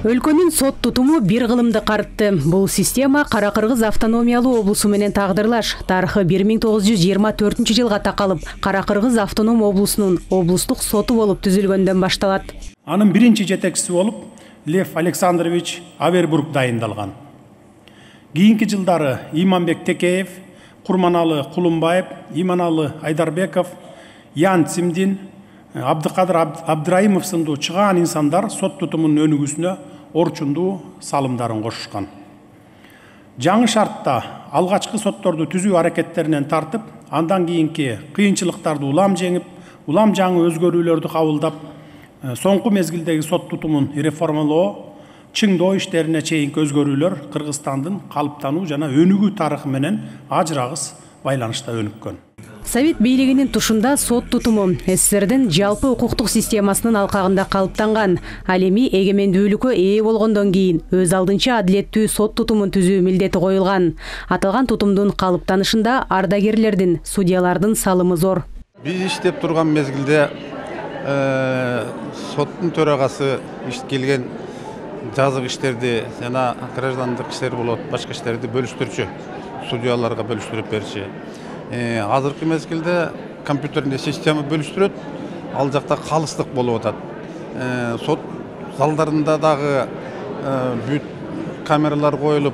Өлкөнүн сот тутуму бир кылымды карытты. Бул система Кара-Кыргыз автономиялуу облусу менен тагдырлаш. Тарыхы 1924 жылга такалып, Кара-Кыргыз автоном облусунун облустук соту болуп түзүлгөндөн башталат. Анын биринчи жетекчиси болуп Лев Александрович Авербург дайындалган. Кийинки жылдары Иманбек Текеев, Курманалы Кулумбаев, Иманалы Айдарбеков, Ян Цимдин, Абдыкадыр Абдраимов сынду чыгаан инсандар сот тутумунун өнүгүүсүнө орчундуу салымдарын кошушкан. Жаңы шартта алгачкы сотторду түзүү аракеттеринен тартып, андан кийинки кыйынчылыктарды улам жеңип, улам жаңы өзгөрүүлөрдү кабылдап, соңку мезгилдеги сот тутумун реформалоо, чыңдоо иштерине чейинки өзгөрүүлөр Кыргызстандын калыптануу жана өнүгүү тарыхы менен ажырагыс байланышта өнүккөн. Совет бийлигинин тушунда сот тутуму СССРдин жалпы укуктук системасынын алкагында калыптанган. Ал эми эгемендүүлүккө ээ болгондон кийин өз алдынча адилеттүү сот тутумун түзүү милдети коюлган. Аталган тутумдун калыптанышында ардагерлердин, судьялардын салымы зор. Биз иштеп турган мезгилде соттун төрагасы келген жазык иштерди жана граждандык иштер болот, башка иштерди бөлүштүрчү, судьяларга бөлүштүрүп берчү. Азыркы мезгилде компьютерде система бөлүштүрөт, ал жакта калыстык болуп атат. Сот залдарында дагы бүт камералар коюлуп,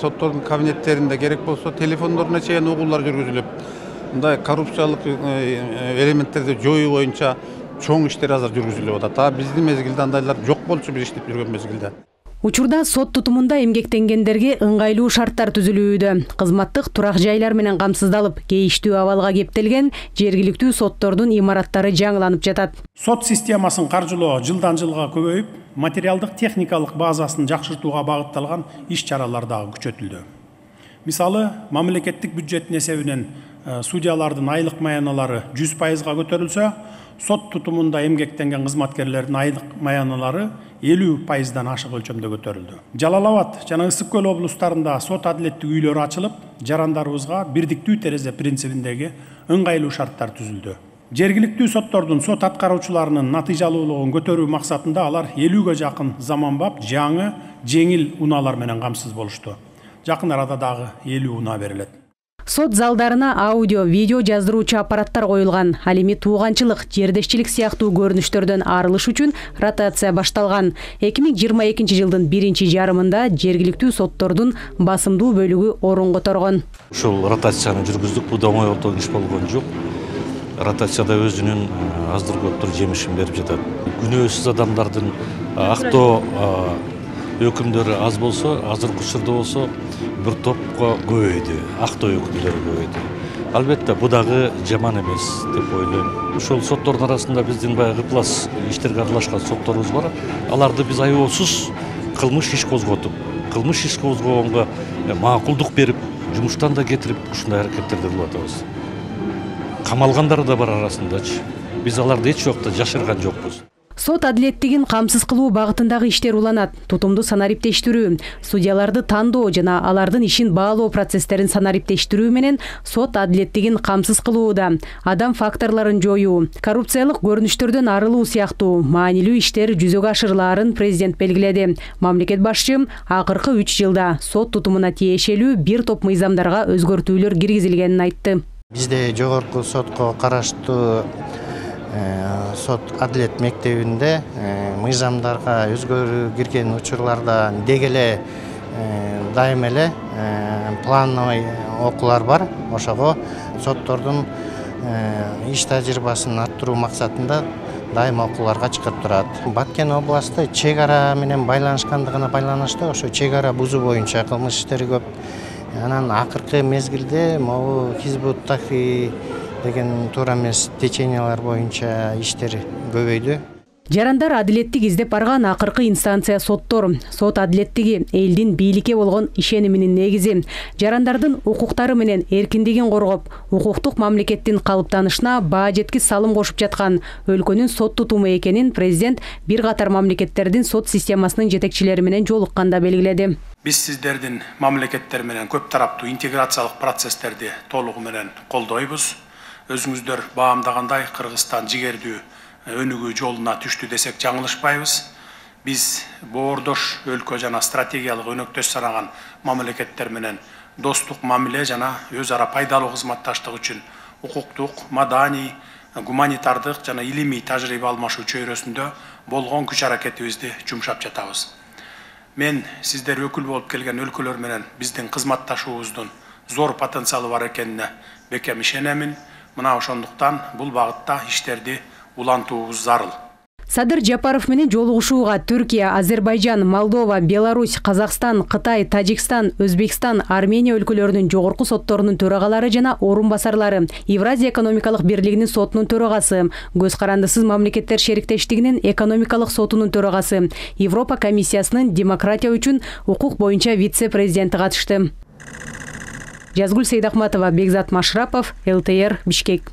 соттордун кабинеттеринде керек болсо телефондоруна чейин угуулар жүргүзүлүп, мындай коррупциялык элементтерди жоюу боюнча чоң иштер азыр жүргүзүлүп атат. Биздин мезгилде андайлар жок болчу, биз иштеп жүргөн мезгилде. Учурда сот тутумунда эмгектенгендерге ыңгайлуу шарттар түзүлүүдө. Кызматтык турак жайлар менен камсыздалып, кейиштүү абалга кептелген жергиликтүү соттордун имараттары жаңыланып жатат. Сот системасын каржылоо жылдан жылга көбөйүп, материалдык техникалык базасын жакшыртууга багытталган иш-чаралар дагы күчөтүлдү. Мисалы, мамлекеттик бюджеттин эсебинен судьялардын айлык маяналары 100% көтөрүлсө, сот тутумунда эмгектенген кызматкерлердин айлык маяналары 50%дан ашык өлчөмдө көтөрүлдү. Жалал Абад жана Ысык Көл облустарында сот адилеттик үйлөрү ачылып, жарандарыбызга бирдиктүү терезе принцибиндеги ыңгайлуу шарттар түзүлдү. Жергиликтүү соттордун сот аткаруучуларынын натыйжалуулугун көтөрүү максатында алар 50ге жакын заманбап жаңы жеңил унаалар менен камсыз болушту. Жакын арада дагы 50 унаа берилет. Сот залдарына аудио, видео жаздыруучу аппараттар коюлган. Ал эми тууганчылык, жердешчилик сыяктуу көрүнүштөрдөн арылыш үчүн ротация башталган. 2022 жылдын биринчи жарымында жергиликтүү соттордун басымдуу бөлүгү орун которгон. Ушул ротацияны жүргүздүк, бул да оңой иш болгон жок. Ротацияда өзүнүн аздыр көптүр жемишин берип жатат. Күнөөсүз адамдардын актоо өкүмдөрү аз болсо, азыркы учурда болсо бир топко көбөйдү, актоо өкүмдөрү көбөйдү. Албетте, бу дагы жаман эмес деп ойлойм. Ошол соттордун арасында биздин баягы ыплас иштерге аралашкан сотторубуз бар. Аларды биз айоосуз кылмыш иш козготуп, кылмыш иш козгогонго макулдук берип, жумуштан да кетирип, ушундай аракеттерди кылып атабыз. Камалгандар да бар арасындачы. Биз аларды эч убакта жашырган жокпуз. Сот адилеттигин камсыз кылуу багытындагы иштер уланат. Тутумду санариптештирүү, судьяларды тандоо жана алардын ишин баалоо процесстерин санариптештирүү менен сот адилеттигин камсыз кылууда, адам факторлорун жоюу, коррупциялык көрүнүштөрдөн арылуу сыяктуу маанилүү иштер жүзөгө ашырылаарын президент белгиледи. Мамлекет башчы акыркы 3 жылда сот тутумуна тиешелүү бир топ мыйзамдарга өзгөртүүлөр киргизилгенин айтты. Бизде жогорку сотко караштуу сот адилет мектебинде мыйзамдарга өзгөрүү кирген учурларда деги эле дайым эле плановый окуулар бар. Ошого соттордун иш тажрыйбасын арттыруу максатында дайым окууларга чыгып турат. Баткен областы чек ара менен байланышкандыгына байланыштуу ошо чек ара бузуу боюнча кылмыш иштери көп. Анан акыркы мезгилде могу Хизбут Тахри деген туура эмес течениялар боюнча иштер көбөйдү. Жарандар адилеттик издеп барган акыркы инстанция соттор. Сот адилеттиги элдин бийликке болгон ишениминин негизи. Жарандардын укуктары менен эркиндигин коргоп, укуктук мамлекеттин калыптанышына баа жеткис салым кошуп жаткан өлкөнүн сот тутуму экенин президент бир катар мамлекеттердин сот системасынын жетекчилери менен жолукканда белгиледи. Биз сиздердин мамлекеттер менен көп тараптуу интеграциялык процесстерди толугу менен колдойбуз. Өзүңүздөр баамдагандай Кыргызстан жигердүү өнүгүү жолуна түштү десек жаңылышпайбыз. биз боордош өлкө жана стратегиялык өнөктөш санаган мамлекеттер менен достук мамиле жана өз ара пайдалуу кызматташтык үчүн укуктук, маданий, гуманитардык жана илимий тажрыйба алмашуу чөйрөсүндө болгон күч аракетибизди жумшап жатабыз. Мен сиздер өкүл болуп келген өлкөлөр менен биздин кызматташуубуздун зор потенциалы бар экенине бекем ишенемин. Мына ошондуктан бул багытта иштерди улантуубуз зарыл. Садыр Жапаров менен жолугушууга Түркия, Азербайжан, Молдова, Беларусь, Казакстан, Кытай, Тажикстан, Өзбекстан, Армения өлкөлөрүнүн жогорку сотторунун төрагалары жана орун басарлары, Евразия экономикалык бирлигинин сотунун төрагасы, Көз карандысыз мамлекеттер шериктештигинин экономикалык сотунун төрагасы, Европа комиссиясынын демократия үчүн укук боюнча вице-президенти катышты. Жазгүл Сейдахматова, Бекзат Машрапов, ЛТР, Бишкек.